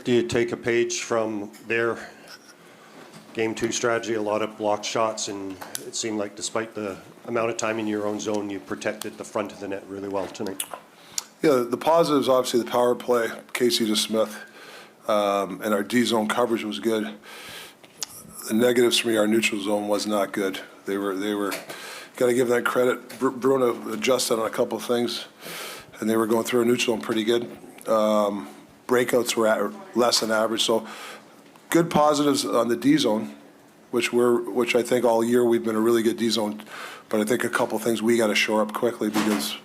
do you take a page from their Game 2 strategy? A lot of blocked shots, and it seemed like despite the amount of time in your own zone, you protected the front of the net really well tonight. Yeah, the positives, obviously, the power play, Casey DeSmith, and our D-zone coverage was good. The negatives for me, our neutral zone was not good. They were got to give that credit. Bruno adjusted on a couple of things, and they were going through a neutral zone pretty good. Breakouts were at less than average, so good positives on the D-zone, which I think all year we've been a really good D-zone, but I think a couple of things we got to shore up quickly because,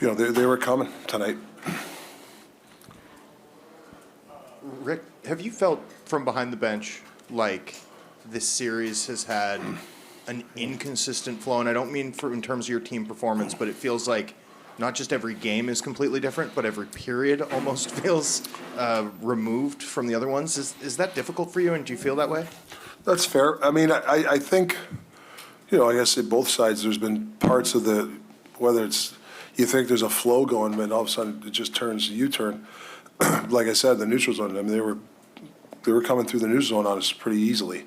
you know, they were coming tonight. Rick, have you felt from behind the bench like this series has had an inconsistent flow? And I don't mean in terms of your team performance, but it feels like not just every game is completely different, but every period almost feels removed from the other ones. Is that difficult for you, and do you feel that way? That's fair. I mean, I think, you know, I guess at both sides there's been parts of the, whether it's you think there's a flow going, but all of a sudden it just turns U-turn. Like I said, the neutral zone, I mean, they were coming through the neutral zone on us pretty easily.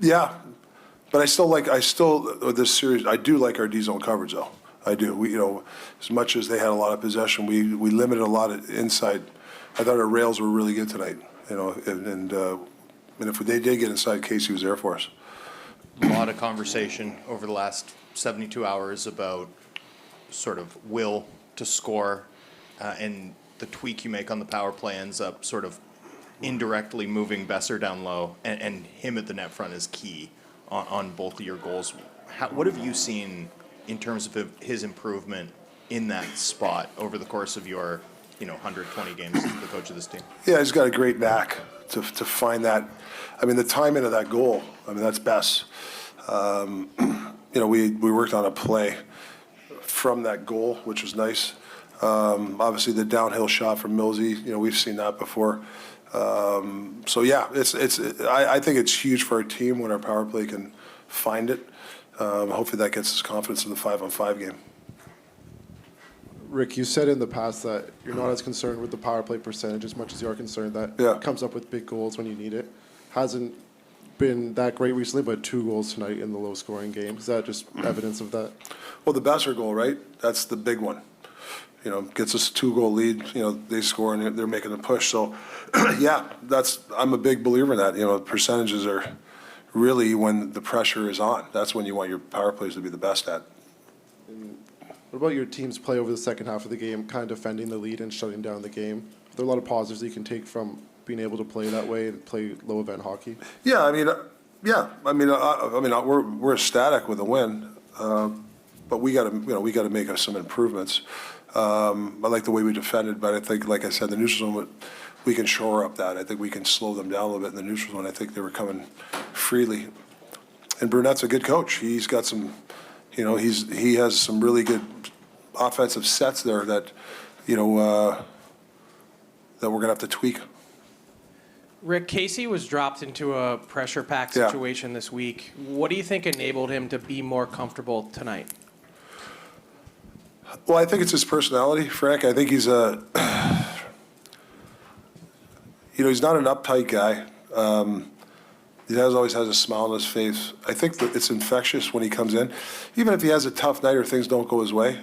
Yeah, but this series, I do like our D-zone coverage, though. I do. We, you know, as much as they had a lot of possession, we limited a lot of inside. I thought our rails were really good tonight, you know, and if they did get inside, Casey was there for us. A lot of conversation over the last 72 hours about sort of will to score, and the tweak you make on the power play ends up sort of indirectly moving Boeser down low, and him at the net front is key on both of your goals. What have you seen in terms of his improvement in that spot over the course of your 120 games as the coach of this team? Yeah, he's got a great knack to find that. I mean, the timing of that goal, I mean, that's best. You know, we worked on a play from that goal, which was nice. Obviously, the downhill shot from Millsy, you know, we've seen that before. So yeah, I think it's huge for our team when our power play can find it. Hopefully, that gets us confidence in the 5-on-5 game. Rick, you said in the past that you're not as concerned with the power play percentage as much as you are concerned that it comes up with big goals when you need it. Hasn't been that great recently, but 2 goals tonight in the low-scoring game. Is that just evidence of that? Well, the Boeser goal, right? That's the big one. You know, gets us a 2-goal lead. You know, they score and they're making a push. So, yeah, I'm a big believer in that. You know, percentages are really when the pressure is on. That's when you want your power plays to be the best at. What about your team's play over the second half of the game, kind of defending the lead and shutting down the game? Are there a lot of positives that you can take from being able to play that way and play low event hockey? Yeah, I mean, we're ecstatic with a win, but we got to make some improvements. I like the way we defended, but I think, like I said, the neutral zone, we can shore up that. I think we can slow them down a little bit in the neutral zone. I think they were coming freely, and Brunette's a good coach. He's got some. You know, he has some really good offensive sets there that, you know, that we're gonna have to tweak. Rick, Casey was dropped into a pressure pack situation this week. What do you think enabled him to be more comfortable tonight? Well, I think it's his personality, Frank. I think he's he's not an uptight guy. He always has a smile on his face. I think that it's infectious when he comes in. Even if he has a tough night or things don't go his way,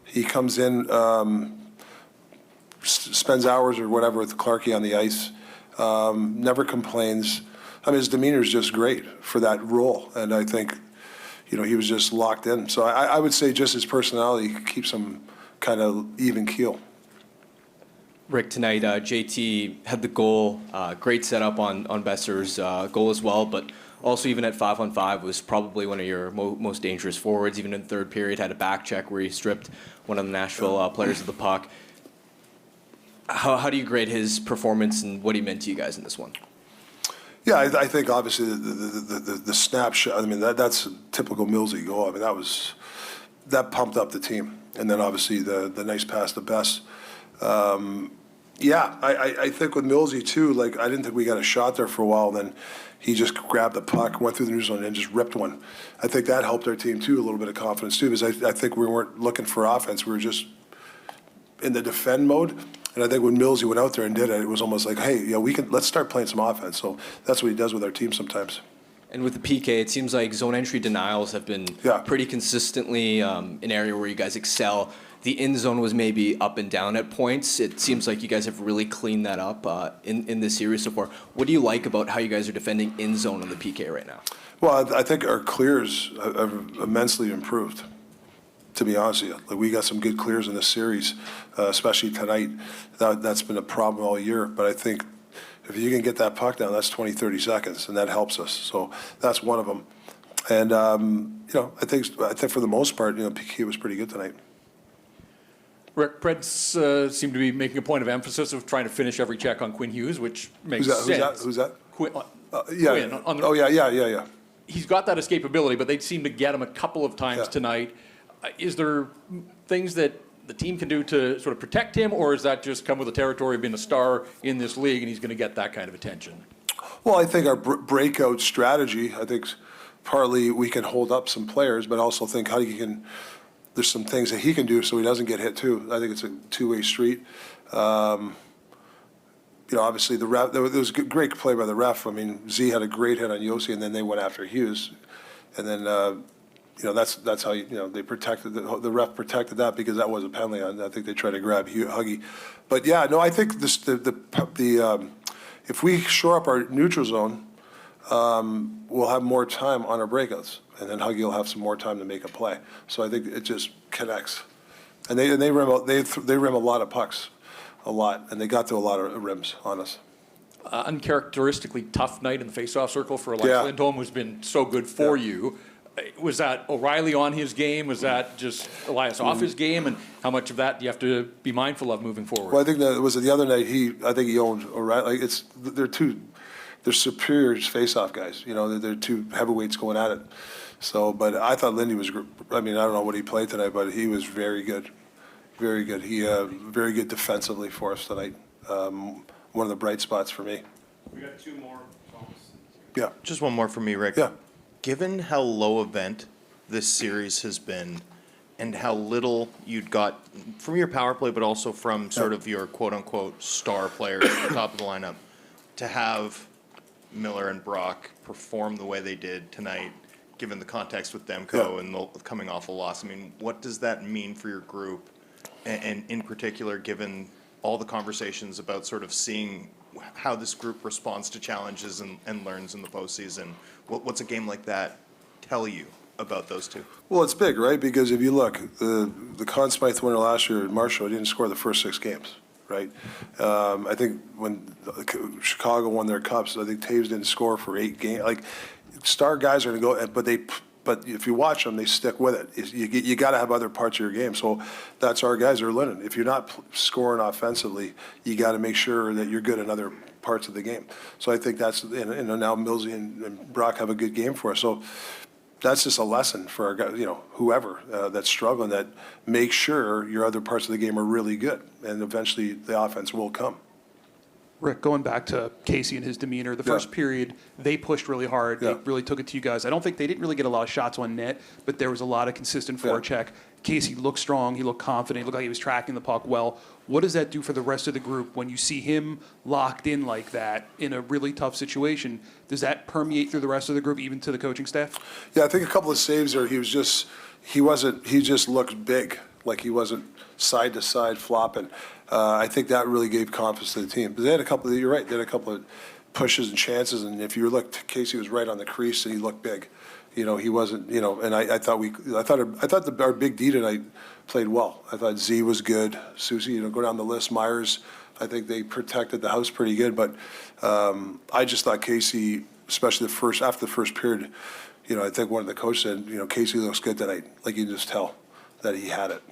he comes in, spends hours or whatever with Clarkie on the ice, never complains. I mean, his demeanor is just great for that role, and I think, you know, he was just locked in. So I would say just his personality keeps him kind of even keel. Rick, tonight, JT had the goal, great setup on Boeser's goal as well, but also even at 5-on-5 was probably one of your most dangerous forwards. Even in the third period, had a back check where he stripped one of the Nashville players of the puck. How do you grade his performance and what he meant to you guys in this one? Yeah, I think obviously the snapshot, I mean, that's a typical Millsy goal. I mean, that pumped up the team. And then obviously the nice pass to Bess. Yeah, I think with Millsy too, like, I didn't think we got a shot there for a while. Then he just grabbed the puck, went through the neutral zone, and just ripped one. I think that helped our team too, a little bit of confidence too, because I think we weren't looking for offense. We were just in the defend mode. And I think when Millsy went out there and did it, it was almost like, hey, yeah, let's start playing some offense. So that's what he does with our team sometimes. And with the PK, it seems like zone entry denials have been pretty consistently an area where you guys excel. The in zone was maybe up and down at points. It seems like you guys have really cleaned that up in this series so far. What do you like about how you guys are defending in zone on the PK right now? Well, I think our clears have immensely improved, to be honest with you. Like, we got some good clears in this series, especially tonight. That's been a problem all year. But I think if you can get that puck down, that's 20, 30 seconds, and that helps us. So that's one of them. And, I think for the most part, PK was pretty good tonight. Rick, Preds seem to be making a point of emphasis of trying to finish every check on Quinn Hughes, which makes sense. Who's that? Quinn, Yeah. Quinn Yeah. He's got that escapability, but they seem to get him a couple of times tonight. Is there things that the team can do to sort of protect him, or is that just come with the territory of being a star in this league and he's going to get that kind of attention? Well, I think our breakout strategy, I think partly we can hold up some players, but also think how you can, there's some things that he can do so he doesn't get hit too. I think it's a two-way street. Obviously the ref, there was a great play by the ref. I mean, Z had a great hit on Yossi, and then they went after Hughes. And then, that's how, they protected, the ref protected that because that was a penalty. I think they tried to grab Huggy. But yeah, no, I think this, if we shore up our neutral zone, we'll have more time on our breakouts. And then Huggy will have some more time to make a play. So I think it just connects. And they rim a lot of pucks. A lot, and they got to a lot of rims on us. Uncharacteristically tough night in the faceoff circle for Elias Lindholm, who's been so good for you. Was that O'Reilly on his game? Was that just Elias off his game? And how much of that do you have to be mindful of moving forward? Well, I think that was the other night. I think he owned O'Reilly. Like, they're superior faceoff guys. They're two heavyweights going at it. So, but I thought Lindy was. I mean, I don't know what he played tonight, but he was very good. Very good. He very good defensively for us tonight. One of the bright spots for me. We got two more. Yeah. Just one more for me, Rick. Yeah. Given how low event this series has been and how little you'd got from your power play, but also from sort of your quote-unquote star players at the top of the lineup, to have Miller and Brock perform the way they did tonight, given the context with Demko and the coming off a loss, I mean, what does that mean for your group? And in particular, given all the conversations about sort of seeing how this group responds to challenges and learns in the postseason, what's a game like that tell you about those two? Well, it's big, right? Because if you look, the Conn Smythe winner last year, Marshall, didn't score the first 6 games, right? I think when Chicago won their cups, I think Taves didn't score for 8 games. Like, star guys are going to go, but if you watch them, they stick with it. You got to have other parts of your game. So that's our guys are learning. If you're not scoring offensively, you got to make sure that you're good in other parts of the game. So I think that's, and now Millsy and Brock have a good game for us. So that's just a lesson for our guys, whoever that's struggling, that make sure your other parts of the game are really good, and eventually the offense will come. Rick, going back to Casey and his demeanor, the first period, they pushed really hard. They really took it to you guys. I don't think they didn't really get a lot of shots on net, but there was a lot of consistent forecheck. Casey looked strong. He looked confident. He looked like he was tracking the puck well. What does that do for the rest of the group when you see him locked in like that in a really tough situation? Does that permeate through the rest of the group, even to the coaching staff? Yeah, I think a couple of saves there, he just looked big, like he wasn't side to side flopping. I think that really gave confidence to the team. But you're right, they had a couple of pushes and chances, and if you looked, Casey was right on the crease and he looked big. He wasn't, and I thought our big D tonight played well. I thought Z was good. Susie, go down the list. Myers, I think they protected the house pretty good, but I just thought Casey, especially after the first period, I think one of the coaches said, Casey looks good tonight. Like, you can just tell that he had it.